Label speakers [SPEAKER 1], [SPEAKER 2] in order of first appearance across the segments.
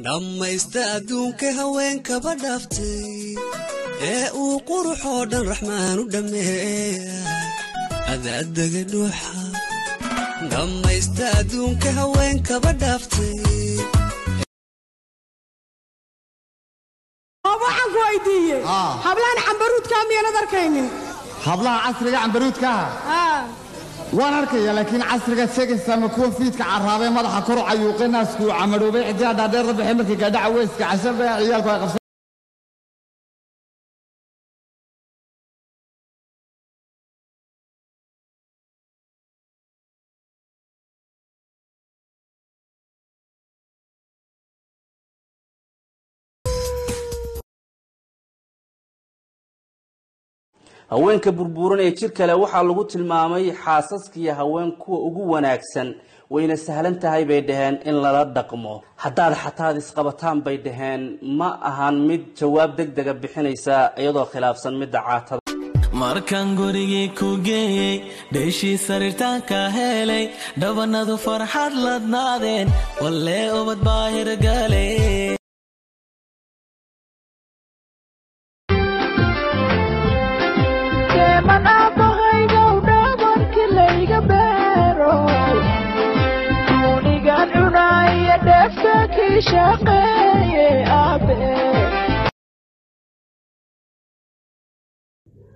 [SPEAKER 1] dhammaysta adduunka haweenka badhaftay ee uu quruxoo dhan raxmaan u dhameeya adaadaga dhuuxa dhammaysta adduunka haweenka badhaftay
[SPEAKER 2] waxaan ku weydiiyey hablaan cambaruudka miyaanad arkaynin
[SPEAKER 3] hablaha casriga cambaruudka waan arkaya laakiin casriga sheegaysa ma kuwa fiidka carraabay madaxa kor u cayuuqay naasku camaroobay xitaa dhaadheer rabixay markii gaadhaca weyska cashabay ciyaalku ay qabsan
[SPEAKER 4] haweenka burburan ee jir kale waxa lagu tilmaamay xaasaskiya haween kuwa ugu wanaagsan wayna sahlan tahay bay dhaheen in lala dhaqmo hadaad xataad isqabataan bay dhaheen ma ahan mid jawaab degdega bixinaysa iyadoo khilaafsan mid caatada
[SPEAKER 5] markaan gurigii ku geeyay dheeshii sariirtaan ka helay dhabanadu farxad ladnaadeen walle ubad baahir galay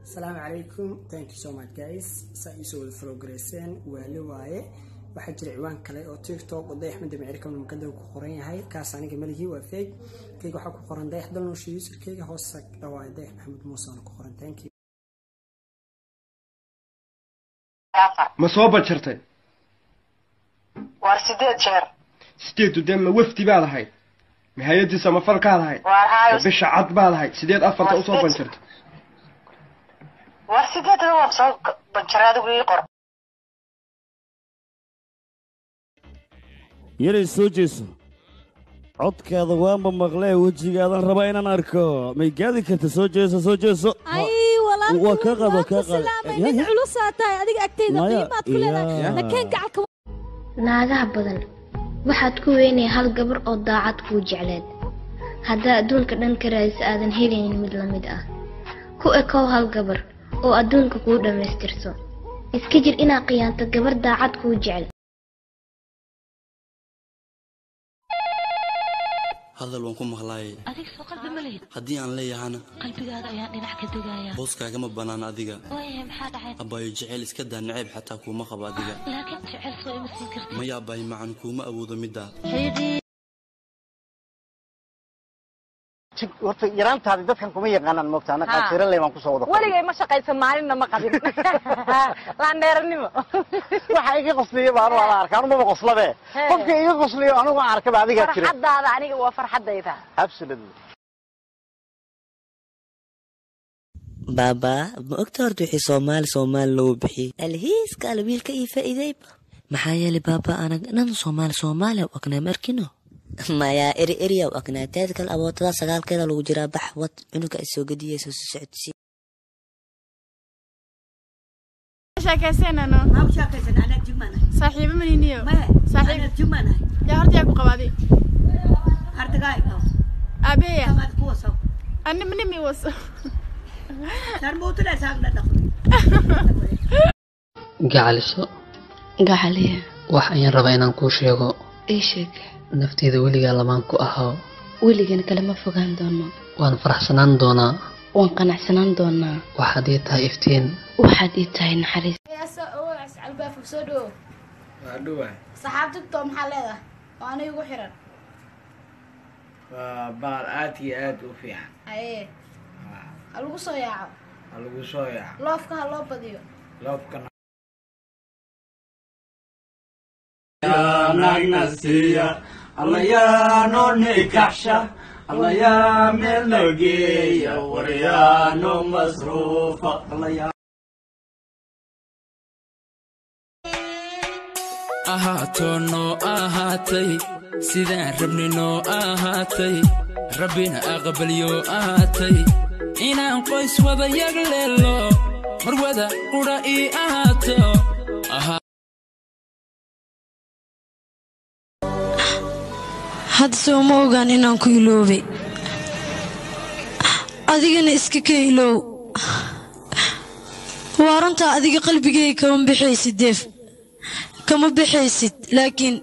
[SPEAKER 2] السلام عليكم thank you so much guys سايسو الفروغريسين والي وايه waxa jira ciwaan kale oo TikTok oo Dayax Axmed America oo mukadda ku qoran yahay kaas aniga malihii waa fake kayga waxa ku qoran Dayax dalno shiisirkayga hoos dhawaay Dayax Axmed Muuse oo ku qoran thank you
[SPEAKER 6] ma soo bajartay
[SPEAKER 7] war 8 jeer
[SPEAKER 6] 8 dema wafti baa lahay ma hay'adii samafalka lahay bisha cad baa lahay 8 afarta u soo bajartay
[SPEAKER 7] war 8 waa soo bajarada wii qor
[SPEAKER 8] yari soo jeeso codkaada waanba maqlee wajigaadan raba inaan arko may gaadi karta soo jeeso
[SPEAKER 9] ay walaal
[SPEAKER 8] waa ka qado
[SPEAKER 9] yaa culusaatay adiga agteeda qiimaad ku leedahay nakeen gacalka
[SPEAKER 10] naagaha badan waxaad ku weynay hal gabar oo daacad ku jecleed hadaa adduunka dhan ka raadis aadan helaynin mid la mid ah ku ekow hal gabar oo adduunka ku dhameystirto iska jir inaa qiyaanto gabar daacad ku jecel
[SPEAKER 1] hadal waan ku maqlaayay
[SPEAKER 9] adiga soo qalbi ma leeyahay
[SPEAKER 1] haddii aan leeyahana
[SPEAKER 9] qalbigaaga ayaa dhinac ka degaya
[SPEAKER 1] booskaaga ma banaan adiga
[SPEAKER 9] waaye maxaa dhacay
[SPEAKER 1] abaayo jecel iska daa nacayb xataa kuma qabo adiga
[SPEAKER 9] laakiin jecel soo ima siin kartid
[SPEAKER 1] maya abaayo macan kuma awoodo middaa
[SPEAKER 3] horta yaraantaadi dadkan kuma yaqaanaan moogtaana qaatiiraley baan ku soo wada
[SPEAKER 7] waligay ma shaqaysan maalinna ma qabin laan dheeranimo
[SPEAKER 3] waxa iga qosliyo baan wala arkaan uma qoslabe qofka iga qosliyo anigu arka ba adiga jira
[SPEAKER 7] farxadaada aniga waa farxadayda
[SPEAKER 3] absolutely
[SPEAKER 11] baba ma ogta horta wixii Soomaali loo bixiyay alhiiska alwiilka iyo faa'iideyba maxaa yeelay baba anaga Soomaali waqna markino maya eri waqna taadkal abootada sagaalkeeda lagu jiraa bax wad cunuga soo gadiyayso socodsi
[SPEAKER 9] شاكسنا ما
[SPEAKER 7] شاكسنا أنا جمانة
[SPEAKER 9] صاحب منينيو
[SPEAKER 7] صاحب أنا جمانة
[SPEAKER 9] يا هرتي أكو قبادي
[SPEAKER 7] هرتقاي
[SPEAKER 9] أبي
[SPEAKER 7] ما تقوسه
[SPEAKER 9] أنا مني ميوسه
[SPEAKER 7] تربوت لا ساقنا دخل
[SPEAKER 12] gacaliso
[SPEAKER 10] gacaliya
[SPEAKER 12] wax ayaan rabaa inaan kuu sheego
[SPEAKER 10] ii sheeg
[SPEAKER 12] nafteeda weligaa lamaan ku ahaa
[SPEAKER 10] weligan kale ma fogaan doono
[SPEAKER 12] waan faraxsanaan doonaa
[SPEAKER 10] waan qanacsanaan doonaa
[SPEAKER 12] waxaad ii tahay iftiin
[SPEAKER 10] waxaad ii tahay naxariis
[SPEAKER 9] albaab soo dhow
[SPEAKER 3] waa dhuwa
[SPEAKER 9] saxaabtay maxaa leedahay oo aniga ugu xiran
[SPEAKER 3] waa baal aad iyo aad u fiican
[SPEAKER 9] aye lagu soo yaaco
[SPEAKER 3] lagu soo yaaco
[SPEAKER 9] loofka ha loo badiyo
[SPEAKER 3] loofka
[SPEAKER 5] nagnasia alla yaa no nikaxsha alla yaa meel nageeya waryaano masruufa alla yaa ahaato noo ahaatay sidaan rabni noo ahaatay rabbina aqbalyo ahaatay inaan qoys wada yagleelo mar wada qura ii ahaato
[SPEAKER 13] had soo ma ogaan inaan ku iloobay adigana iska ka iloow waa runta adiga qalbigayga kama bixaysid deef kama bixaysid laakiin